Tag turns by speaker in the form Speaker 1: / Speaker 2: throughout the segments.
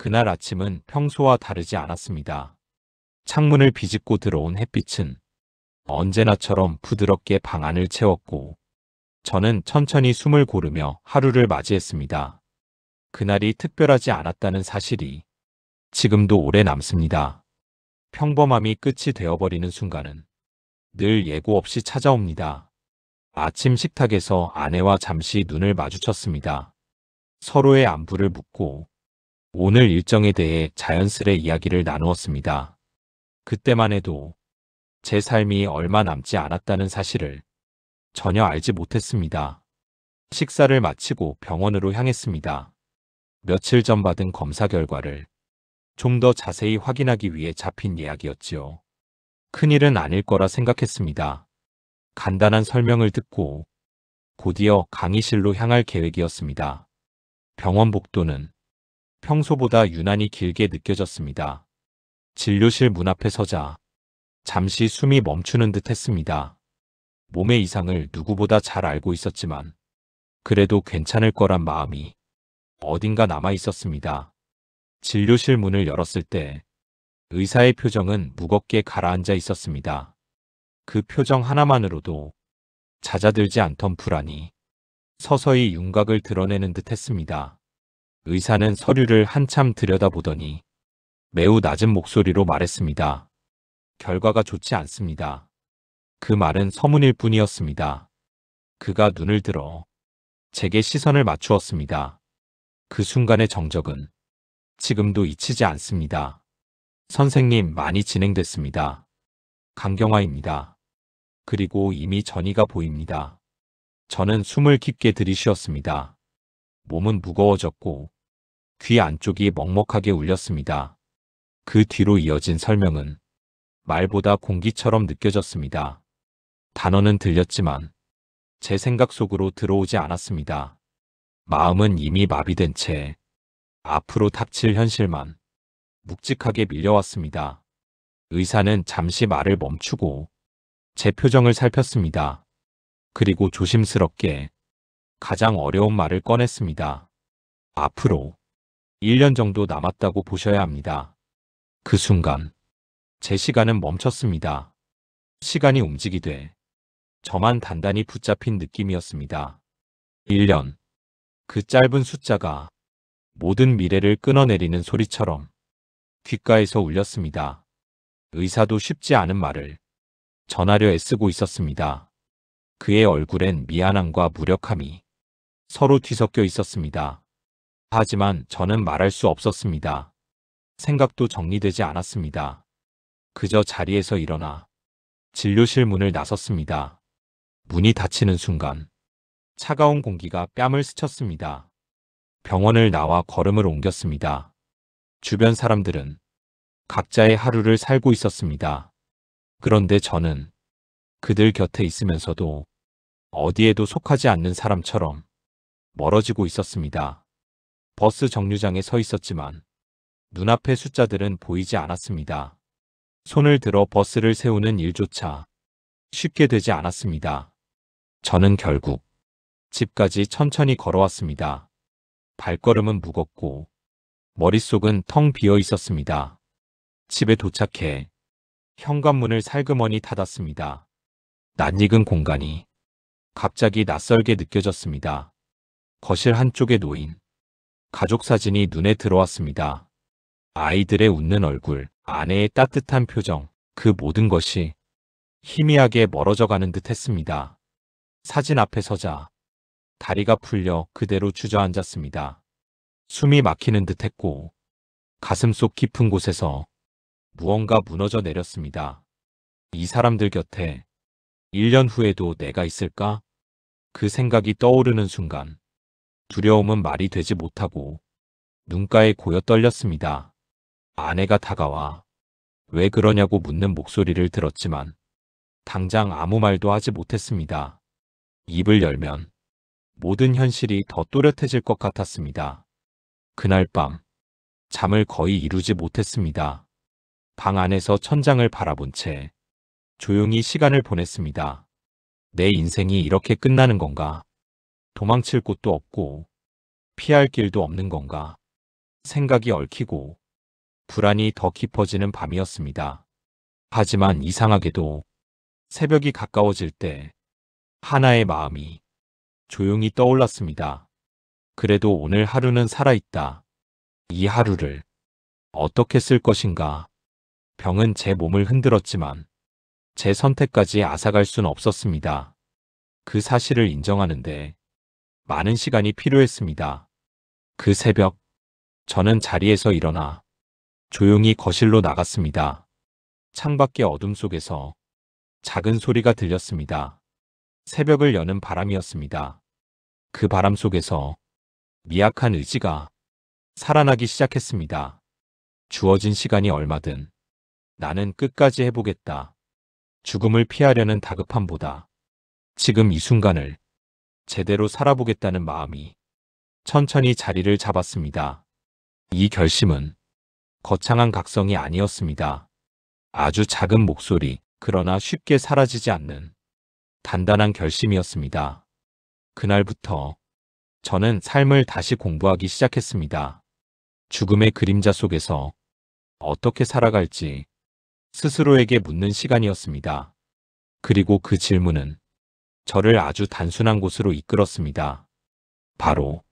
Speaker 1: 그날 아침은 평소와 다르지 않았습니다. 창문을 비집고 들어온 햇빛은 언제나처럼 부드럽게 방 안을 채웠고 저는 천천히 숨을 고르며 하루를 맞이했습니다. 그날이 특별하지 않았다는 사실이 지금도 오래 남습니다. 평범함이 끝이 되어버리는 순간은 늘 예고 없이 찾아옵니다. 아침 식탁에서 아내와 잠시 눈을 마주쳤습니다. 서로의 안부를 묻고 오늘 일정에 대해 자연스레 이야기를 나누었습니다. 그때만 해도 제 삶이 얼마 남지 않았다는 사실을 전혀 알지 못했습니다. 식사를 마치고 병원으로 향했습니다. 며칠 전 받은 검사 결과를 좀 더 자세히 확인하기 위해 잡힌 예약이었지요. 큰일은 아닐 거라 생각했습니다. 간단한 설명을 듣고 곧이어 강의실로 향할 계획이었습니다. 병원 복도는 평소보다 유난히 길게 느껴졌습니다. 진료실 문 앞에 서자 잠시 숨이 멈추는 듯 했습니다. 몸의 이상을 누구보다 잘 알고 있었지만 그래도 괜찮을 거란 마음이 어딘가 남아 있었습니다. 진료실 문을 열었을 때 의사의 표정은 무겁게 가라앉아 있었습니다. 그 표정 하나만으로도 잦아들지 않던 불안이 서서히 윤곽을 드러내는 듯 했습니다. 의사는 서류를 한참 들여다보더니 매우 낮은 목소리로 말했습니다. 결과가 좋지 않습니다. 그 말은 서문일 뿐이었습니다. 그가 눈을 들어 제게 시선을 맞추었습니다. 그 순간의 정적은 지금도 잊히지 않습니다. 선생님, 많이 진행됐습니다. 강경화입니다. 그리고 이미 전이가 보입니다. 저는 숨을 깊게 들이쉬었습니다. 몸은 무거워졌고 귀 안쪽이 먹먹하게 울렸습니다. 그 뒤로 이어진 설명은 말보다 공기처럼 느껴졌습니다. 단어는 들렸지만 제 생각 속으로 들어오지 않았습니다. 마음은 이미 마비된 채 앞으로 닥칠 현실만 묵직하게 밀려왔습니다. 의사는 잠시 말을 멈추고 제 표정을 살폈습니다. 그리고 조심스럽게 가장 어려운 말을 꺼냈습니다. 앞으로 1년 정도 남았다고 보셔야 합니다. 그 순간 제 시간은 멈췄습니다. 시간이 움직이되 저만 단단히 붙잡힌 느낌이었습니다. 1년. 그 짧은 숫자가 모든 미래를 끊어내리는 소리처럼 귓가에서 울렸습니다. 의사도 쉽지 않은 말을 전하려 애쓰고 있었습니다. 그의 얼굴엔 미안함과 무력함이 서로 뒤섞여 있었습니다. 하지만 저는 말할 수 없었습니다. 생각도 정리되지 않았습니다. 그저 자리에서 일어나 진료실 문을 나섰습니다. 문이 닫히는 순간 차가운 공기가 뺨을 스쳤습니다. 병원을 나와 걸음을 옮겼습니다. 주변 사람들은 각자의 하루를 살고 있었습니다. 그런데 저는 그들 곁에 있으면서도 어디에도 속하지 않는 사람처럼 멀어지고 있었습니다. 버스 정류장에 서 있었지만 눈앞의 숫자들은 보이지 않았습니다. 손을 들어 버스를 세우는 일조차 쉽게 되지 않았습니다. 저는 결국 집까지 천천히 걸어왔습니다. 발걸음은 무겁고 머릿속은 텅 비어 있었습니다. 집에 도착해 현관문을 살그머니 닫았습니다. 낯익은 공간이 갑자기 낯설게 느껴졌습니다. 거실 한쪽에 놓인 가족 사진이 눈에 들어왔습니다. 아이들의 웃는 얼굴, 아내의 따뜻한 표정, 그 모든 것이 희미하게 멀어져 가는 듯 했습니다. 사진 앞에 서자 다리가 풀려 그대로 주저앉았습니다. 숨이 막히는 듯 했고 가슴속 깊은 곳에서 무언가 무너져 내렸습니다. 이 사람들 곁에 1년 후에도 내가 있을까? 그 생각이 떠오르는 순간 두려움은 말이 되지 못하고 눈가에 고여 떨렸습니다. 아내가 다가와 왜 그러냐고 묻는 목소리를 들었지만 당장 아무 말도 하지 못했습니다. 입을 열면 모든 현실이 더 또렷해질 것 같았습니다. 그날 밤 잠을 거의 이루지 못했습니다. 방 안에서 천장을 바라본 채 조용히 시간을 보냈습니다. 내 인생이 이렇게 끝나는 건가? 도망칠 곳도 없고 피할 길도 없는 건가? 생각이 얽히고 불안이 더 깊어지는 밤이었습니다. 하지만 이상하게도 새벽이 가까워질 때 하나의 마음이 조용히 떠올랐습니다. 그래도 오늘 하루는 살아있다. 이 하루를 어떻게 쓸 것인가. 병은 제 몸을 흔들었지만 제 선택까지 앗아갈 순 없었습니다. 그 사실을 인정하는데 많은 시간이 필요했습니다. 그 새벽, 저는 자리에서 일어나 조용히 거실로 나갔습니다. 창밖의 어둠 속에서 작은 소리가 들렸습니다. 새벽을 여는 바람이었습니다. 그 바람 속에서 미약한 의지가 살아나기 시작했습니다. 주어진 시간이 얼마든 나는 끝까지 해보겠다. 죽음을 피하려는 다급함보다 지금 이 순간을 제대로 살아보겠다는 마음이 천천히 자리를 잡았습니다. 이 결심은 거창한 각성이 아니었습니다. 아주 작은 목소리, 그러나 쉽게 사라지지 않는 단단한 결심이었습니다. 그날부터 저는 삶을 다시 공부하기 시작했습니다. 죽음의 그림자 속에서 어떻게 살아갈지 스스로에게 묻는 시간이었습니다. 그리고 그 질문은 저를 아주 단순한 곳으로 이끌었습니다. 바로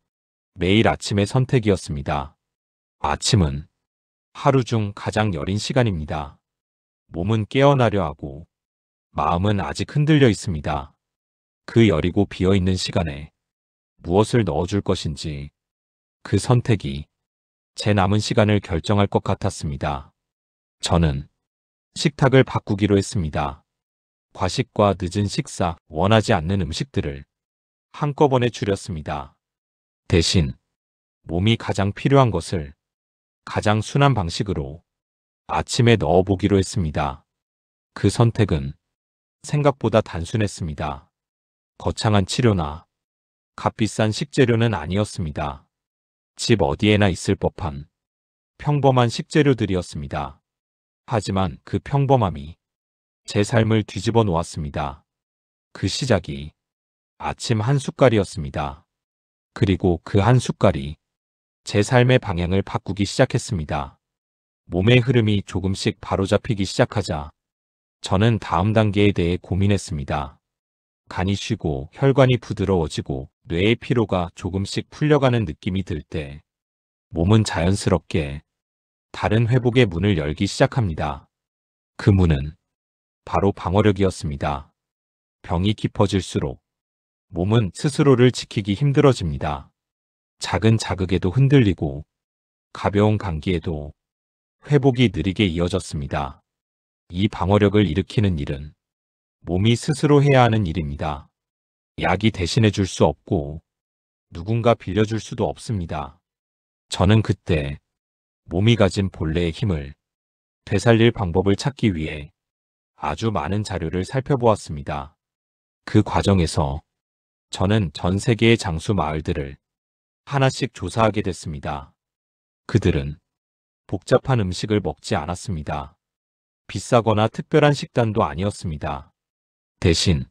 Speaker 1: 매일 아침의 선택이었습니다. 아침은 하루 중 가장 여린 시간입니다. 몸은 깨어나려 하고 마음은 아직 흔들려 있습니다. 그 여리고 비어있는 시간에 무엇을 넣어줄 것인지 그 선택이 제 남은 시간을 결정할 것 같았습니다. 저는 식탁을 바꾸기로 했습니다. 과식과 늦은 식사, 원하지 않는 음식들을 한꺼번에 줄였습니다. 대신 몸이 가장 필요한 것을 가장 순한 방식으로 아침에 넣어보기로 했습니다. 그 선택은 생각보다 단순했습니다. 거창한 치료나 값비싼 식재료는 아니었습니다. 집 어디에나 있을 법한 평범한 식재료들이었습니다. 하지만 그 평범함이 제 삶을 뒤집어 놓았습니다. 그 시작이 아침 한 숟갈이었습니다. 그리고 그 한 숟갈이 제 삶의 방향을 바꾸기 시작했습니다. 몸의 흐름이 조금씩 바로잡히기 시작하자 저는 다음 단계에 대해 고민했습니다. 간이 쉬고 혈관이 부드러워지고 뇌의 피로가 조금씩 풀려가는 느낌이 들 때 몸은 자연스럽게 다른 회복의 문을 열기 시작합니다. 그 문은 바로 방어력이었습니다. 병이 깊어질수록 몸은 스스로를 지키기 힘들어집니다. 작은 자극에도 흔들리고 가벼운 감기에도 회복이 느리게 이어졌습니다. 이 방어력을 일으키는 일은 몸이 스스로 해야 하는 일입니다. 약이 대신해 줄 수 없고 누군가 빌려줄 수도 없습니다. 저는 그때 몸이 가진 본래의 힘을 되살릴 방법을 찾기 위해 아주 많은 자료를 살펴보았습니다. 그 과정에서 저는 전 세계의 장수 마을들을 하나씩 조사하게 됐습니다. 그들은 복잡한 음식을 먹지 않았습니다. 비싸거나 특별한 식단도 아니었습니다. 대신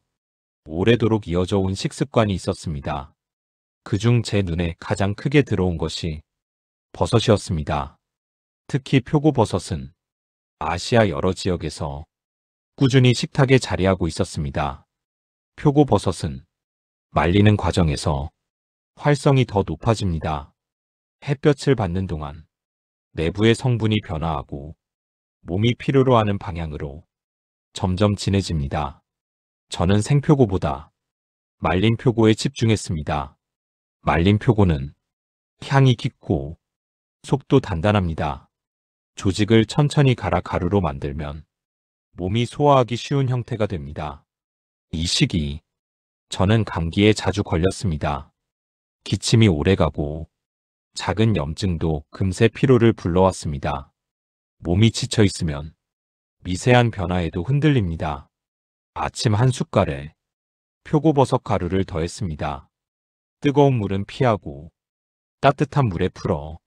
Speaker 1: 오래도록 이어져 온 식습관이 있었습니다. 그중 제 눈에 가장 크게 들어온 것이 버섯이었습니다. 특히 표고버섯은 아시아 여러 지역에서 꾸준히 식탁에 자리하고 있었습니다. 표고버섯은 말리는 과정에서 활성이 더 높아집니다. 햇볕을 받는 동안 내부의 성분이 변화하고 몸이 필요로 하는 방향으로 점점 진해집니다. 저는 생표고보다 말린 표고에 집중했습니다. 말린 표고는 향이 깊고 속도 단단합니다. 조직을 천천히 갈아 가루로 만들면 몸이 소화하기 쉬운 형태가 됩니다. 이 시기 저는 감기에 자주 걸렸습니다. 기침이 오래가고 작은 염증도 금세 피로를 불러왔습니다. 몸이 지쳐 있으면 미세한 변화에도 흔들립니다. 아침 한 숟갈에 표고버섯 가루를 더했습니다. 뜨거운 물은 피하고 따뜻한 물에 풀어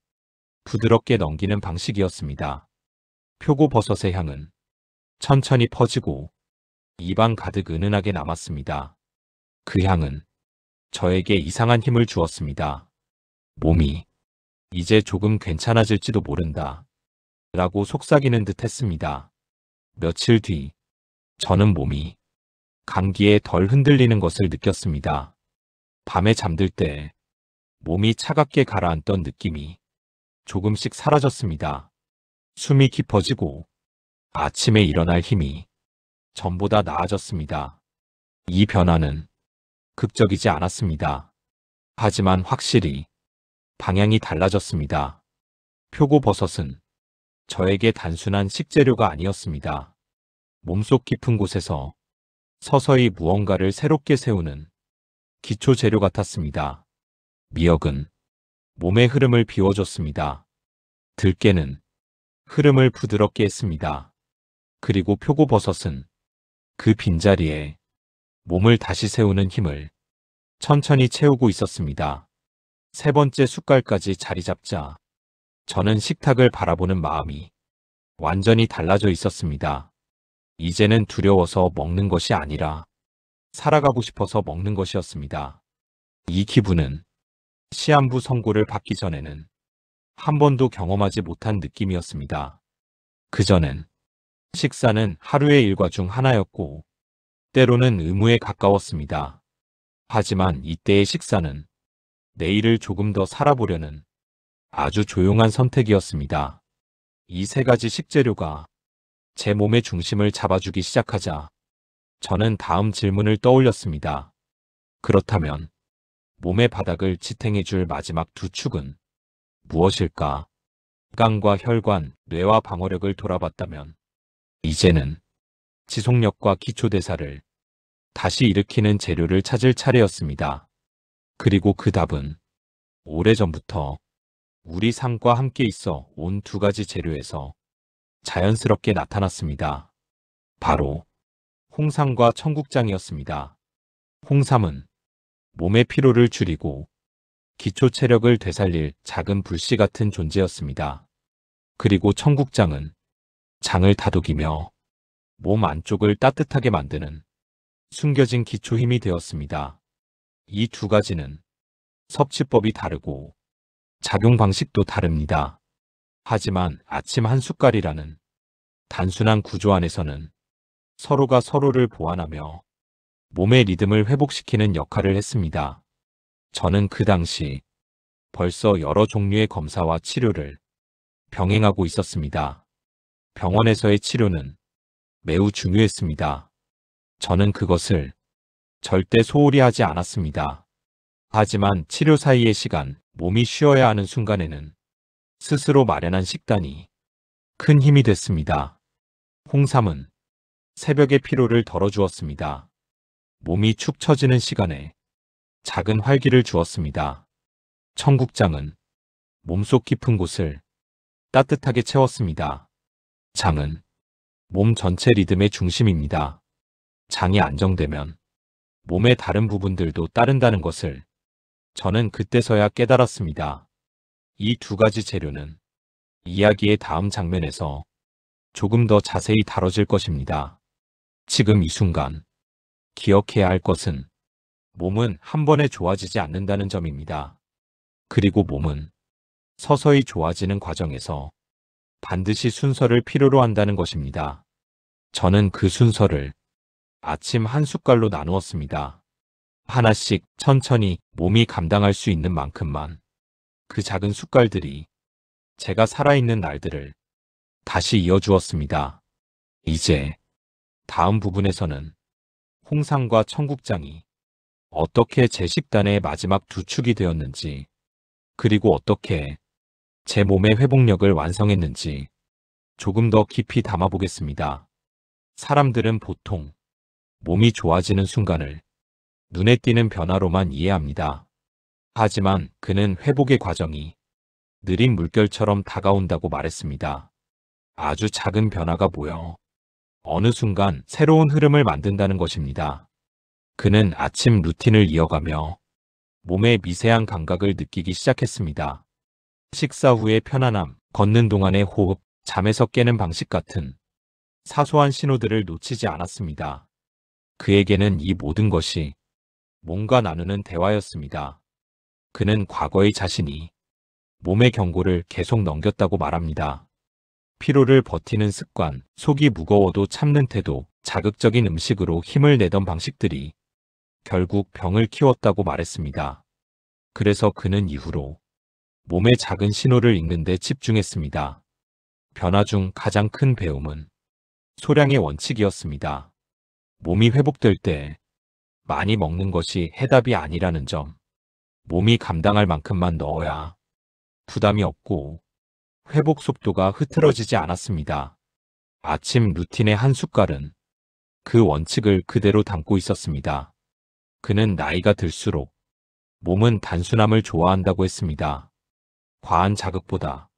Speaker 1: 부드럽게 넘기는 방식이었습니다. 표고버섯의 향은 천천히 퍼지고 입안 가득 은은하게 남았습니다. 그 향은 저에게 이상한 힘을 주었습니다. 몸이 이제 조금 괜찮아질지도 모른다. 라고 속삭이는 듯 했습니다. 며칠 뒤, 저는 몸이 감기에 덜 흔들리는 것을 느꼈습니다. 밤에 잠들 때 몸이 차갑게 가라앉던 느낌이 조금씩 사라졌습니다. 숨이 깊어지고 아침에 일어날 힘이 전보다 나아졌습니다. 이 변화는 극적이지 않았습니다. 하지만 확실히 방향이 달라졌습니다. 표고버섯은 저에게 단순한 식재료가 아니었습니다. 몸속 깊은 곳에서 서서히 무언가를 새롭게 세우는 기초 재료 같았습니다. 미역은 몸의 흐름을 비워줬습니다. 들깨는 흐름을 부드럽게 했습니다. 그리고 표고버섯은 그 빈자리에 몸을 다시 세우는 힘을 천천히 채우고 있었습니다. 세 번째 숟갈까지 자리 잡자 저는 식탁을 바라보는 마음이 완전히 달라져 있었습니다. 이제는 두려워서 먹는 것이 아니라 살아가고 싶어서 먹는 것이었습니다. 이 기분은 시한부 선고를 받기 전에는 한 번도 경험하지 못한 느낌이었습니다. 그전엔 식사는 하루의 일과 중 하나였고 때로는 의무에 가까웠습니다. 하지만 이때의 식사는 내일을 조금 더 살아보려는 아주 조용한 선택이었습니다. 이 세 가지 식재료가 제 몸의 중심을 잡아주기 시작하자 저는 다음 질문을 떠올렸습니다. 그렇다면 몸의 바닥을 지탱해줄 마지막 두 축은 무엇일까?肝과 혈관, 뇌와 방어력을 돌아봤다면 이제는 지속력과 기초대사를 다시 일으키는 재료를 찾을 차례였습니다. 그리고 그 답은 오래전부터 우리 삶과 함께 있어 온 두 가지 재료에서 자연스럽게 나타났습니다. 바로 홍삼과 청국장이었습니다. 홍삼은 몸의 피로를 줄이고 기초 체력을 되살릴 작은 불씨 같은 존재였습니다. 그리고 청국장은 장을 다독이며 몸 안쪽을 따뜻하게 만드는 숨겨진 기초 힘이 되었습니다. 이 두 가지는 섭취법이 다르고 작용 방식도 다릅니다. 하지만 아침 한 숟갈이라는 단순한 구조 안에서는 서로가 서로를 보완하며 몸의 리듬을 회복시키는 역할을 했습니다. 저는 그 당시 벌써 여러 종류의 검사와 치료를 병행하고 있었습니다. 병원에서의 치료는 매우 중요했습니다. 저는 그것을 절대 소홀히 하지 않았습니다. 하지만 치료 사이의 시간, 몸이 쉬어야 하는 순간에는 스스로 마련한 식단이 큰 힘이 됐습니다. 홍삼은 새벽의 피로를 덜어주었습니다. 몸이 축 처지는 시간에 작은 활기를 주었습니다. 청국장은 몸속 깊은 곳을 따뜻하게 채웠습니다. 장은 몸 전체 리듬의 중심입니다. 장이 안정되면 몸의 다른 부분들도 따른다는 것을 저는 그때서야 깨달았습니다. 이 두 가지 재료는 이야기의 다음 장면에서 조금 더 자세히 다뤄질 것입니다. 지금 이 순간 기억해야 할 것은 몸은 한 번에 좋아지지 않는다는 점입니다. 그리고 몸은 서서히 좋아지는 과정에서 반드시 순서를 필요로 한다는 것입니다. 저는 그 순서를 아침 한 숟갈로 나누었습니다. 하나씩 천천히 몸이 감당할 수 있는 만큼만. 그 작은 숟갈들이 제가 살아있는 날들을 다시 이어주었습니다. 이제 다음 부분에서는 홍삼과 청국장이 어떻게 제 식단의 마지막 두 축이 되었는지, 그리고 어떻게 제 몸의 회복력을 완성했는지 조금 더 깊이 담아보겠습니다. 사람들은 보통 몸이 좋아지는 순간을 눈에 띄는 변화로만 이해합니다. 하지만 그는 회복의 과정이 느린 물결처럼 다가온다고 말했습니다. 아주 작은 변화가 모여 어느 순간 새로운 흐름을 만든다는 것입니다. 그는 아침 루틴을 이어가며 몸의 미세한 감각을 느끼기 시작했습니다. 식사 후의 편안함, 걷는 동안의 호흡, 잠에서 깨는 방식 같은 사소한 신호들을 놓치지 않았습니다. 그에게는 이 모든 것이 몸과 나누는 대화였습니다. 그는 과거의 자신이 몸의 경고를 계속 넘겼다고 말합니다. 피로를 버티는 습관, 속이 무거워도 참는 태도, 자극적인 음식으로 힘을 내던 방식들이 결국 병을 키웠다고 말했습니다. 그래서 그는 이후로 몸의 작은 신호를 읽는 데 집중했습니다. 변화 중 가장 큰 배움은 소량의 원칙이었습니다. 몸이 회복될 때 많이 먹는 것이 해답이 아니라는 점. 몸이 감당할 만큼만 넣어야 부담이 없고 회복 속도가 흐트러지지 않았습니다. 아침 루틴의 한 숟갈은 그 원칙을 그대로 담고 있었습니다. 그는 나이가 들수록 몸은 단순함을 좋아한다고 했습니다. 과한 자극보다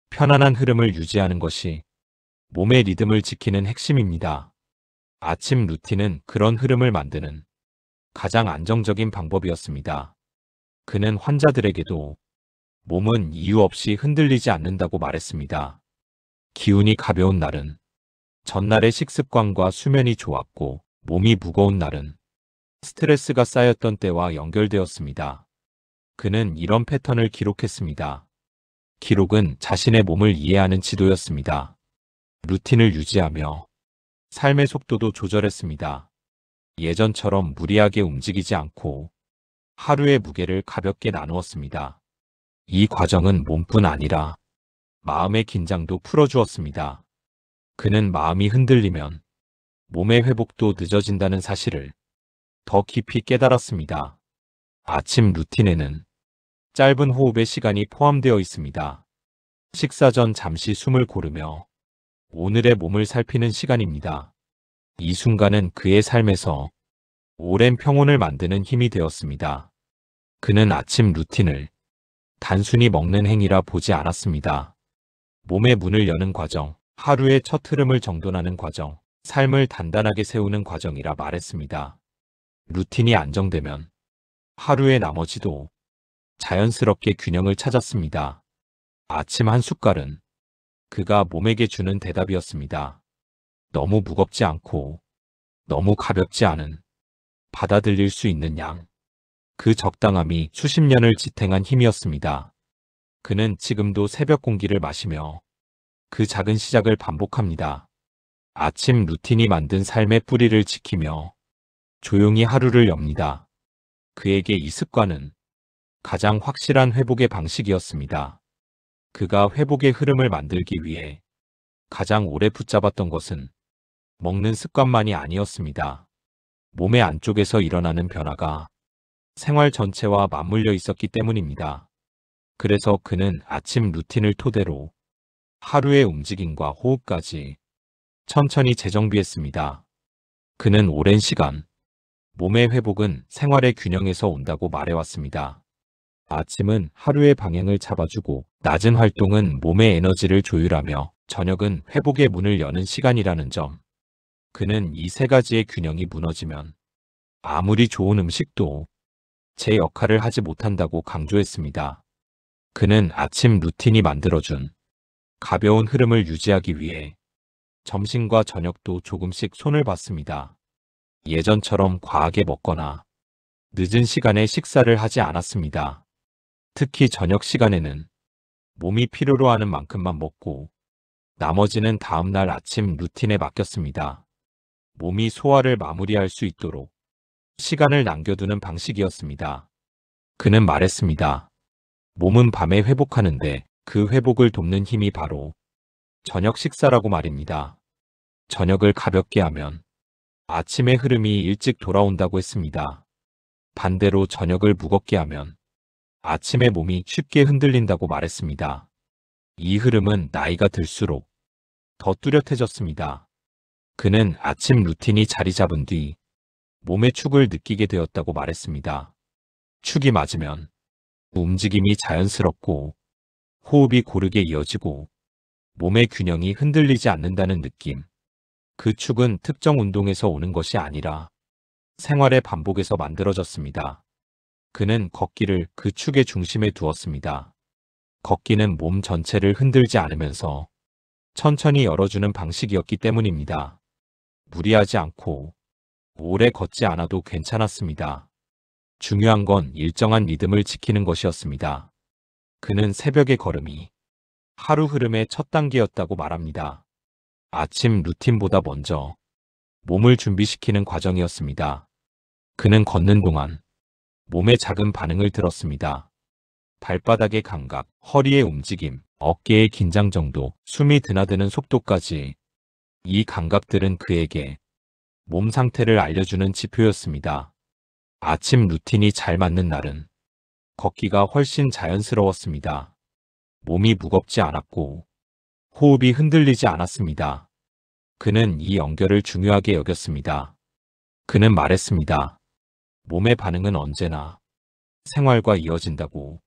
Speaker 1: 편안한 흐름을 유지하는 것이 몸의 리듬을 지키는 핵심입니다. 아침 루틴은 그런 흐름을 만드는 가장 안정적인 방법이었습니다. 그는 환자들에게도 몸은 이유 없이 흔들리지 않는다고 말했습니다. 기운이 가벼운 날은 전날의 식습관과 수면이 좋았고, 몸이 무거운 날은 스트레스가 쌓였던 때와 연결되었습니다. 그는 이런 패턴을 기록했습니다. 기록은 자신의 몸을 이해하는 지도였습니다. 루틴을 유지하며 삶의 속도도 조절했습니다. 예전처럼 무리하게 움직이지 않고 하루의 무게를 가볍게 나누었습니다. 이 과정은 몸뿐 아니라 마음의 긴장도 풀어주었습니다. 그는 마음이 흔들리면 몸의 회복도 늦어진다는 사실을 더 깊이 깨달았습니다. 아침 루틴에는 짧은 호흡의 시간이 포함되어 있습니다. 식사 전 잠시 숨을 고르며 오늘의 몸을 살피는 시간입니다. 이 순간은 그의 삶에서 오랜 평온을 만드는 힘이 되었습니다. 그는 아침 루틴을 단순히 먹는 행위라 보지 않았습니다. 몸의 문을 여는 과정, 하루의 첫 흐름을 정돈하는 과정, 삶을 단단하게 세우는 과정이라 말했습니다. 루틴이 안정되면 하루의 나머지도 자연스럽게 균형을 찾았습니다. 아침 한 숟갈은 그가 몸에게 주는 대답이었습니다. 너무 무겁지 않고 너무 가볍지 않은, 받아들일 수 있는 양. 그 적당함이 수십 년을 지탱한 힘이었습니다. 그는 지금도 새벽 공기를 마시며 그 작은 시작을 반복합니다. 아침 루틴이 만든 삶의 뿌리를 지키며 조용히 하루를 엽니다. 그에게 이 습관은 가장 확실한 회복의 방식이었습니다. 그가 회복의 흐름을 만들기 위해 가장 오래 붙잡았던 것은 먹는 습관만이 아니었습니다. 몸의 안쪽에서 일어나는 변화가 생활 전체와 맞물려 있었기 때문입니다. 그래서 그는 아침 루틴을 토대로 하루의 움직임과 호흡까지 천천히 재정비했습니다. 그는 오랜 시간 몸의 회복은 생활의 균형에서 온다고 말해왔습니다. 아침은 하루의 방향을 잡아주고, 낮은 활동은 몸의 에너지를 조율하며, 저녁은 회복의 문을 여는 시간이라는 점. 그는 이 세 가지의 균형이 무너지면 아무리 좋은 음식도 제 역할을 하지 못한다고 강조했습니다. 그는 아침 루틴이 만들어준 가벼운 흐름을 유지하기 위해 점심과 저녁도 조금씩 손을 봤습니다. 예전처럼 과하게 먹거나 늦은 시간에 식사를 하지 않았습니다. 특히 저녁 시간에는 몸이 필요로 하는 만큼만 먹고 나머지는 다음날 아침 루틴에 맡겼습니다. 몸이 소화를 마무리할 수 있도록 시간을 남겨두는 방식이었습니다. 그는 말했습니다. 몸은 밤에 회복하는데 그 회복을 돕는 힘이 바로 저녁 식사라고 말입니다. 저녁을 가볍게 하면 아침의 흐름이 일찍 돌아온다고 했습니다. 반대로 저녁을 무겁게 하면 아침의 몸이 쉽게 흔들린다고 말했습니다. 이 흐름은 나이가 들수록 더 뚜렷해졌습니다. 그는 아침 루틴이 자리 잡은 뒤 몸의 축을 느끼게 되었다고 말했습니다. 축이 맞으면 움직임이 자연스럽고 호흡이 고르게 이어지고 몸의 균형이 흔들리지 않는다는 느낌. 그 축은 특정 운동에서 오는 것이 아니라 생활의 반복에서 만들어졌습니다. 그는 걷기를 그 축의 중심에 두었습니다. 걷기는 몸 전체를 흔들지 않으면서 천천히 열어주는 방식이었기 때문입니다. 무리하지 않고 오래 걷지 않아도 괜찮았습니다. 중요한 건 일정한 리듬을 지키는 것이었습니다. 그는 새벽의 걸음이 하루 흐름의 첫 단계였다고 말합니다. 아침 루틴보다 먼저 몸을 준비시키는 과정이었습니다. 그는 걷는 동안 몸의 작은 반응을 들었습니다. 발바닥의 감각, 허리의 움직임, 어깨의 긴장 정도, 숨이 드나드는 속도까지 이 감각들은 그에게 몸 상태를 알려주는 지표였습니다. 아침 루틴이 잘 맞는 날은 걷기가 훨씬 자연스러웠습니다. 몸이 무겁지 않았고 호흡이 흔들리지 않았습니다. 그는 이 연결을 중요하게 여겼습니다. 그는 말했습니다. 몸의 반응은 언제나 생활과 이어진다고.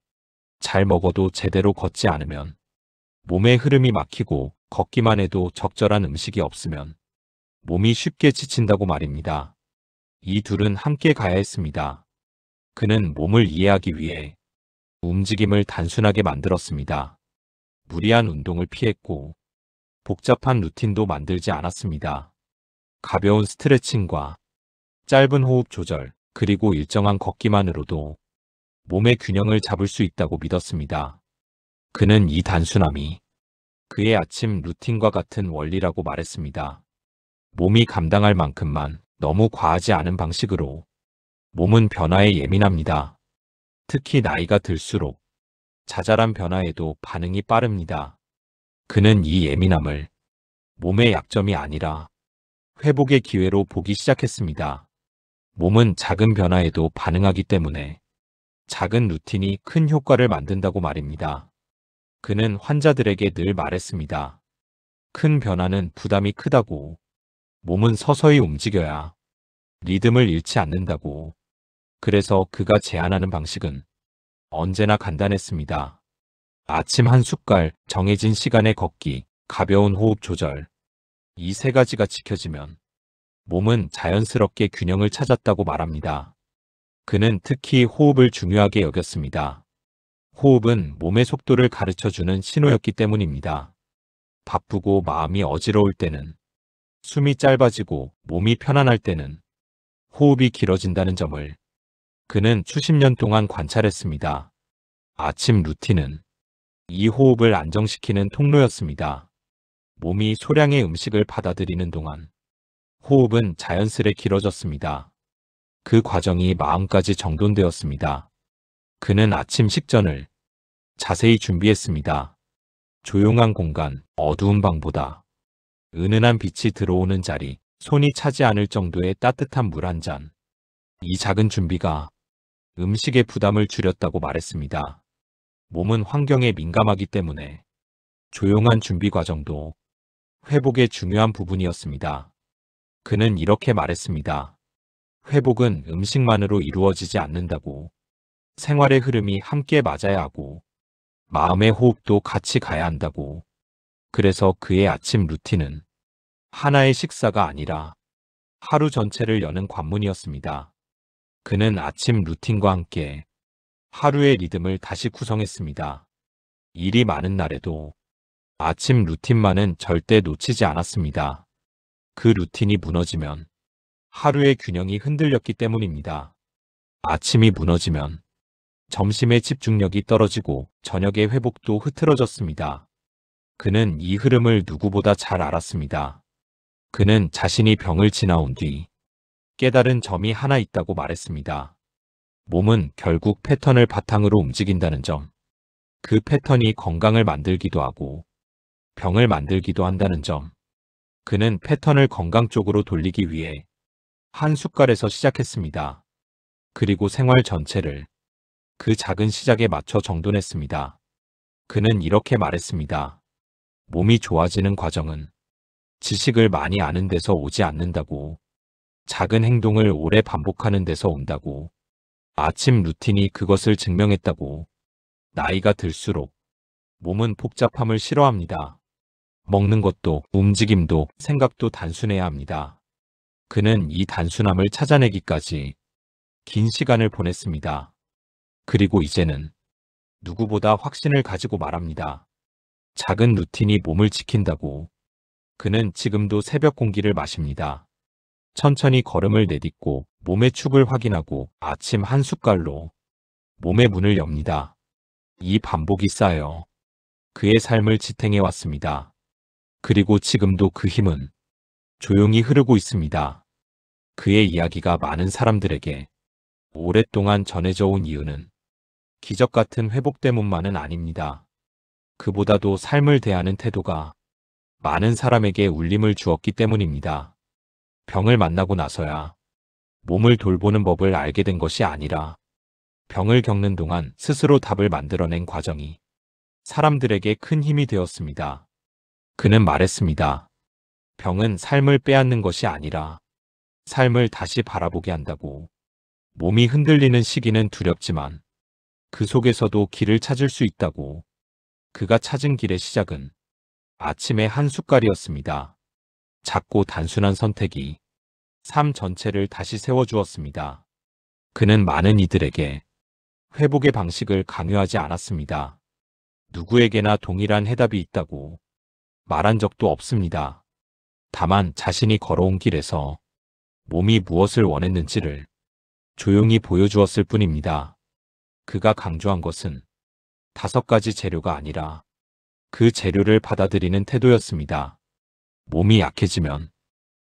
Speaker 1: 잘 먹어도 제대로 걷지 않으면, 몸의 흐름이 막히고 걷기만 해도 적절한 음식이 없으면 몸이 쉽게 지친다고 말입니다. 이 둘은 함께 가야 했습니다. 그는 몸을 이해하기 위해 움직임을 단순하게 만들었습니다. 무리한 운동을 피했고 복잡한 루틴도 만들지 않았습니다. 가벼운 스트레칭과 짧은 호흡 조절, 그리고 일정한 걷기만으로도 몸의 균형을 잡을 수 있다고 믿었습니다. 그는 이 단순함이 그의 아침 루틴과 같은 원리라고 말했습니다. 몸이 감당할 만큼만, 너무 과하지 않은 방식으로. 몸은 변화에 예민합니다. 특히 나이가 들수록 자잘한 변화에도 반응이 빠릅니다. 그는 이 예민함을 몸의 약점이 아니라 회복의 기회로 보기 시작했습니다. 몸은 작은 변화에도 반응하기 때문에 작은 루틴이 큰 효과를 만든다고 말입니다. 그는 환자들에게 늘 말했습니다. 큰 변화는 부담이 크다고. 몸은 서서히 움직여야 리듬을 잃지 않는다고. 그래서 그가 제안하는 방식은 언제나 간단했습니다. 아침 한 숟갈, 정해진 시간에 걷기, 가벼운 호흡 조절. 이 세 가지가 지켜지면 몸은 자연스럽게 균형을 찾았다고 말합니다. 그는 특히 호흡을 중요하게 여겼습니다. 호흡은 몸의 속도를 가르쳐주는 신호였기 때문입니다. 바쁘고 마음이 어지러울 때는, 숨이 짧아지고 몸이 편안할 때는 호흡이 길어진다는 점을 그는 수십 년 동안 관찰했습니다. 아침 루틴은 이 호흡을 안정시키는 통로였습니다. 몸이 소량의 음식을 받아들이는 동안 호흡은 자연스레 길어졌습니다. 그 과정이 마음까지 정돈되었습니다. 그는 아침 식전을 자세히 준비했습니다. 조용한 공간, 어두운 방보다 은은한 빛이 들어오는 자리, 손이 차지 않을 정도의 따뜻한 물 한 잔. 이 작은 준비가 음식의 부담을 줄였다고 말했습니다. 몸은 환경에 민감하기 때문에 조용한 준비 과정도 회복의 중요한 부분이었습니다. 그는 이렇게 말했습니다. 회복은 음식만으로 이루어지지 않는다고. 생활의 흐름이 함께 맞아야 하고 마음의 호흡도 같이 가야 한다고. 그래서 그의 아침 루틴은 하나의 식사가 아니라 하루 전체를 여는 관문이었습니다. 그는 아침 루틴과 함께 하루의 리듬을 다시 구성했습니다. 일이 많은 날에도 아침 루틴만은 절대 놓치지 않았습니다. 그 루틴이 무너지면 하루의 균형이 흔들렸기 때문입니다. 아침이 무너지면 점심의 집중력이 떨어지고 저녁의 회복도 흐트러졌습니다. 그는 이 흐름을 누구보다 잘 알았습니다. 그는 자신이 병을 지나온 뒤 깨달은 점이 하나 있다고 말했습니다. 몸은 결국 패턴을 바탕으로 움직인다는 점. 그 패턴이 건강을 만들기도 하고 병을 만들기도 한다는 점. 그는 패턴을 건강 쪽으로 돌리기 위해 한 숟갈에서 시작했습니다. 그리고 생활 전체를 그 작은 시작에 맞춰 정돈했습니다. 그는 이렇게 말했습니다. 몸이 좋아지는 과정은 지식을 많이 아는 데서 오지 않는다고. 작은 행동을 오래 반복하는 데서 온다고. 아침 루틴이 그것을 증명했다고. 나이가 들수록 몸은 복잡함을 싫어합니다. 먹는 것도, 움직임도, 생각도 단순해야 합니다. 그는 이 단순함을 찾아내기까지 긴 시간을 보냈습니다. 그리고 이제는 누구보다 확신을 가지고 말합니다. 작은 루틴이 몸을 지킨다고. 그는 지금도 새벽 공기를 마십니다. 천천히 걸음을 내딛고 몸의 축을 확인하고 아침 한 숟갈로 몸의 문을 엽니다. 이 반복이 쌓여 그의 삶을 지탱해 왔습니다. 그리고 지금도 그 힘은 조용히 흐르고 있습니다. 그의 이야기가 많은 사람들에게 오랫동안 전해져 온 이유는 기적 같은 회복 때문만은 아닙니다. 그보다도 삶을 대하는 태도가 많은 사람에게 울림을 주었기 때문입니다. 병을 만나고 나서야 몸을 돌보는 법을 알게 된 것이 아니라 병을 겪는 동안 스스로 답을 만들어낸 과정이 사람들에게 큰 힘이 되었습니다. 그는 말했습니다. 병은 삶을 빼앗는 것이 아니라 삶을 다시 바라보게 한다고. 몸이 흔들리는 시기는 두렵지만 그 속에서도 길을 찾을 수 있다고. 그가 찾은 길의 시작은 아침의 한 숟갈이었습니다. 작고 단순한 선택이 삶 전체를 다시 세워주었습니다. 그는 많은 이들에게 회복의 방식을 강요하지 않았습니다. 누구에게나 동일한 해답이 있다고 말한 적도 없습니다. 다만 자신이 걸어온 길에서 몸이 무엇을 원했는지를 조용히 보여주었을 뿐입니다. 그가 강조한 것은 5가지 재료가 아니라 그 재료를 받아들이는 태도였습니다. 몸이 약해지면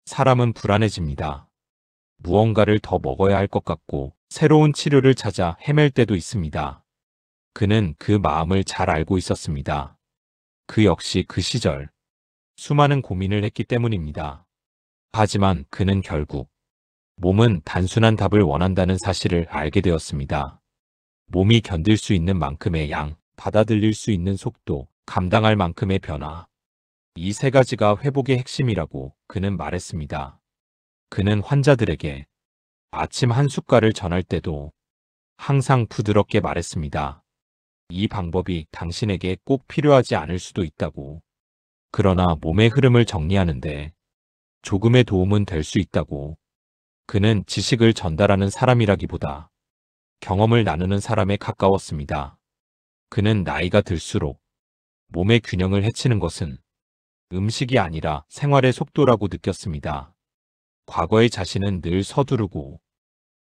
Speaker 1: 사람은 불안해집니다. 무언가를 더 먹어야 할 것 같고 새로운 치료를 찾아 헤맬 때도 있습니다. 그는 그 마음을 잘 알고 있었습니다. 그 역시 그 시절 수많은 고민을 했기 때문입니다. 하지만 그는 결국 몸은 단순한 답을 원한다는 사실을 알게 되었습니다. 몸이 견딜 수 있는 만큼의 양, 받아들일 수 있는 속도, 감당할 만큼의 변화. 이 3가지가 회복의 핵심이라고 그는 말했습니다. 그는 환자들에게 아침 한 숟갈을 전할 때도 항상 부드럽게 말했습니다. 이 방법이 당신에게 꼭 필요하지 않을 수도 있다고. 그러나 몸의 흐름을 정리하는데 조금의 도움은 될 수 있다고. 그는 지식을 전달하는 사람이라기보다 경험을 나누는 사람에 가까웠습니다. 그는 나이가 들수록 몸의 균형을 해치는 것은 음식이 아니라 생활의 속도라고 느꼈습니다. 과거의 자신은 늘 서두르고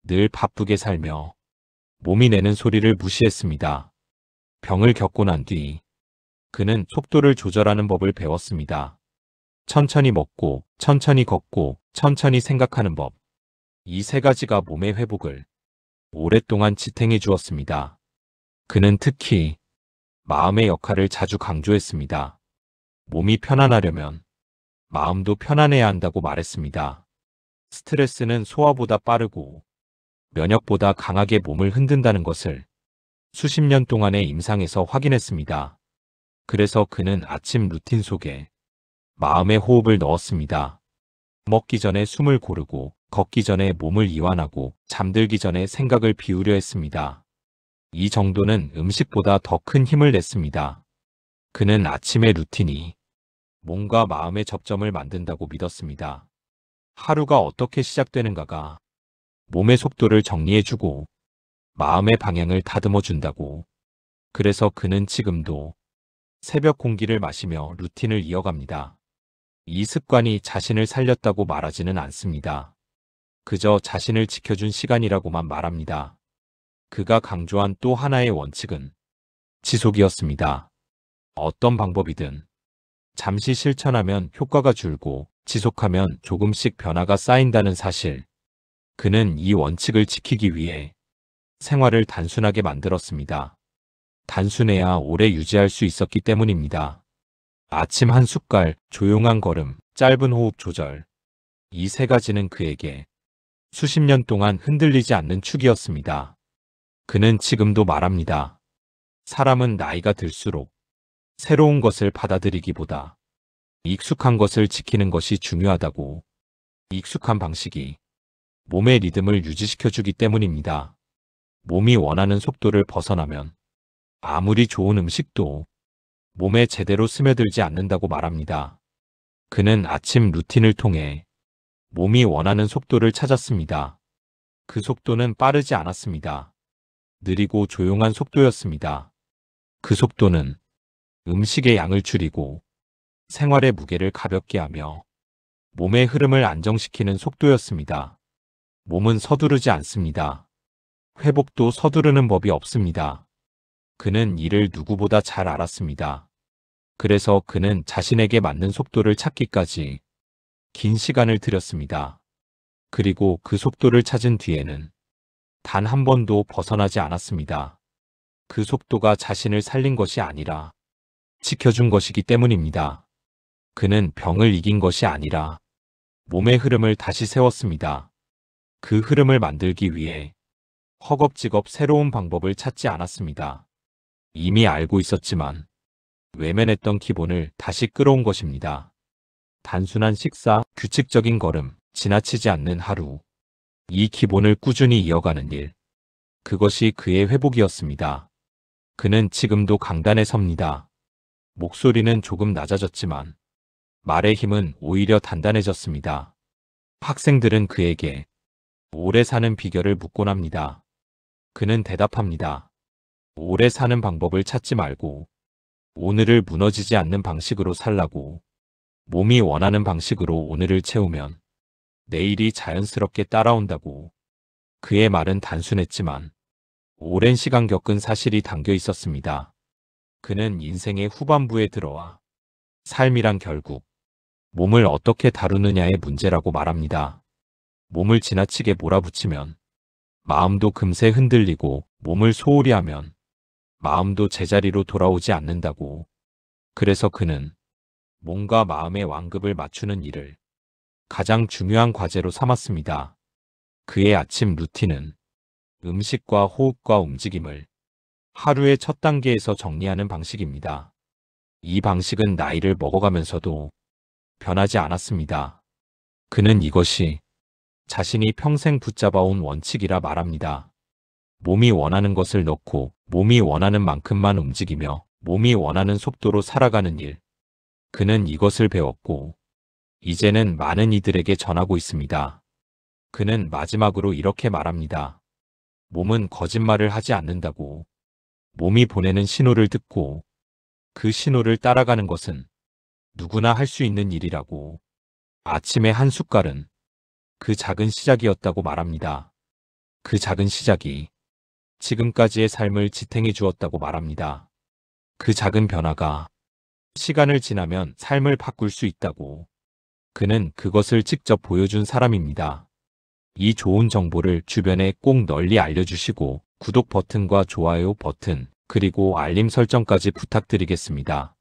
Speaker 1: 늘 바쁘게 살며 몸이 내는 소리를 무시했습니다. 병을 겪고 난 뒤 그는 속도를 조절하는 법을 배웠습니다. 천천히 먹고, 천천히 걷고, 천천히 생각하는 법. 이 3가지가 몸의 회복을 오랫동안 지탱해 주었습니다. 그는 특히 마음의 역할을 자주 강조했습니다. 몸이 편안하려면 마음도 편안해야 한다고 말했습니다. 스트레스는 소화보다 빠르고 면역보다 강하게 몸을 흔든다는 것을 수십 년 동안의 임상에서 확인했습니다. 그래서 그는 아침 루틴 속에 마음의 호흡을 넣었습니다. 먹기 전에 숨을 고르고, 걷기 전에 몸을 이완하고, 잠들기 전에 생각을 비우려 했습니다. 이 정도는 음식보다 더 큰 힘을 냈습니다. 그는 아침의 루틴이 몸과 마음의 접점을 만든다고 믿었습니다. 하루가 어떻게 시작되는가가 몸의 속도를 정리해주고 마음의 방향을 다듬어준다고. 그래서 그는 지금도 새벽 공기를 마시며 루틴을 이어갑니다. 이 습관이 자신을 살렸다고 말하지는 않습니다. 그저 자신을 지켜준 시간이라고만 말합니다. 그가 강조한 또 하나의 원칙은 지속이었습니다. 어떤 방법이든 잠시 실천하면 효과가 줄고 지속하면 조금씩 변화가 쌓인다는 사실. 그는 이 원칙을 지키기 위해 생활을 단순하게 만들었습니다. 단순해야 오래 유지할 수 있었기 때문입니다. 아침 한 숟갈, 조용한 걸음, 짧은 호흡 조절. 이 3가지는 그에게 수십 년 동안 흔들리지 않는 축이었습니다. 그는 지금도 말합니다. 사람은 나이가 들수록 새로운 것을 받아들이기보다 익숙한 것을 지키는 것이 중요하다고. 익숙한 방식이 몸의 리듬을 유지시켜주기 때문입니다. 몸이 원하는 속도를 벗어나면 아무리 좋은 음식도 몸에 제대로 스며들지 않는다고 말합니다. 그는 아침 루틴을 통해 몸이 원하는 속도를 찾았습니다. 그 속도는 빠르지 않았습니다. 느리고 조용한 속도였습니다. 그 속도는 음식의 양을 줄이고 생활의 무게를 가볍게 하며 몸의 흐름을 안정시키는 속도였습니다. 몸은 서두르지 않습니다. 회복도 서두르는 법이 없습니다. 그는 이를 누구보다 잘 알았습니다. 그래서 그는 자신에게 맞는 속도를 찾기까지 긴 시간을 들였습니다. 그리고 그 속도를 찾은 뒤에는 단 한 번도 벗어나지 않았습니다. 그 속도가 자신을 살린 것이 아니라 지켜준 것이기 때문입니다. 그는 병을 이긴 것이 아니라 몸의 흐름을 다시 세웠습니다. 그 흐름을 만들기 위해 허겁지겁 새로운 방법을 찾지 않았습니다. 이미 알고 있었지만 외면했던 기본을 다시 끌어온 것입니다. 단순한 식사, 규칙적인 걸음, 지나치지 않는 하루. 이 기본을 꾸준히 이어가는 일. 그것이 그의 회복이었습니다. 그는 지금도 강단에 섭니다. 목소리는 조금 낮아졌지만 말의 힘은 오히려 단단해졌습니다. 학생들은 그에게 오래 사는 비결을 묻곤 합니다. 그는 대답합니다. 오래 사는 방법을 찾지 말고 오늘을 무너지지 않는 방식으로 살라고. 몸이 원하는 방식으로 오늘을 채우면 내일이 자연스럽게 따라온다고. 그의 말은 단순했지만 오랜 시간 겪은 사실이 담겨 있었습니다. 그는 인생의 후반부에 들어와 삶이란 결국 몸을 어떻게 다루느냐의 문제라고 말합니다. 몸을 지나치게 몰아붙이면 마음도 금세 흔들리고 몸을 소홀히 하면 마음도 제자리로 돌아오지 않는다고. 그래서 그는 몸과 마음의 완급을 맞추는 일을 가장 중요한 과제로 삼았습니다. 그의 아침 루틴은 음식과 호흡과 움직임을 하루의 첫 단계에서 정리하는 방식입니다. 이 방식은 나이를 먹어가면서도 변하지 않았습니다. 그는 이것이 자신이 평생 붙잡아온 원칙이라 말합니다. 몸이 원하는 것을 넣고 몸이 원하는 만큼만 움직이며 몸이 원하는 속도로 살아가는 일. 그는 이것을 배웠고 이제는 많은 이들에게 전하고 있습니다. 그는 마지막으로 이렇게 말합니다. 몸은 거짓말을 하지 않는다고. 몸이 보내는 신호를 듣고 그 신호를 따라가는 것은 누구나 할 수 있는 일이라고. 아침의 한 숟갈은 그 작은 시작이었다고 말합니다. 그 작은 시작이 지금까지의 삶을 지탱해 주었다고 말합니다. 그 작은 변화가 시간을 지나면 삶을 바꿀 수 있다고. 그는 그것을 직접 보여준 사람입니다. 이 좋은 정보를 주변에 꼭 널리 알려주시고 구독 버튼과 좋아요 버튼 그리고 알림 설정까지 부탁드리겠습니다.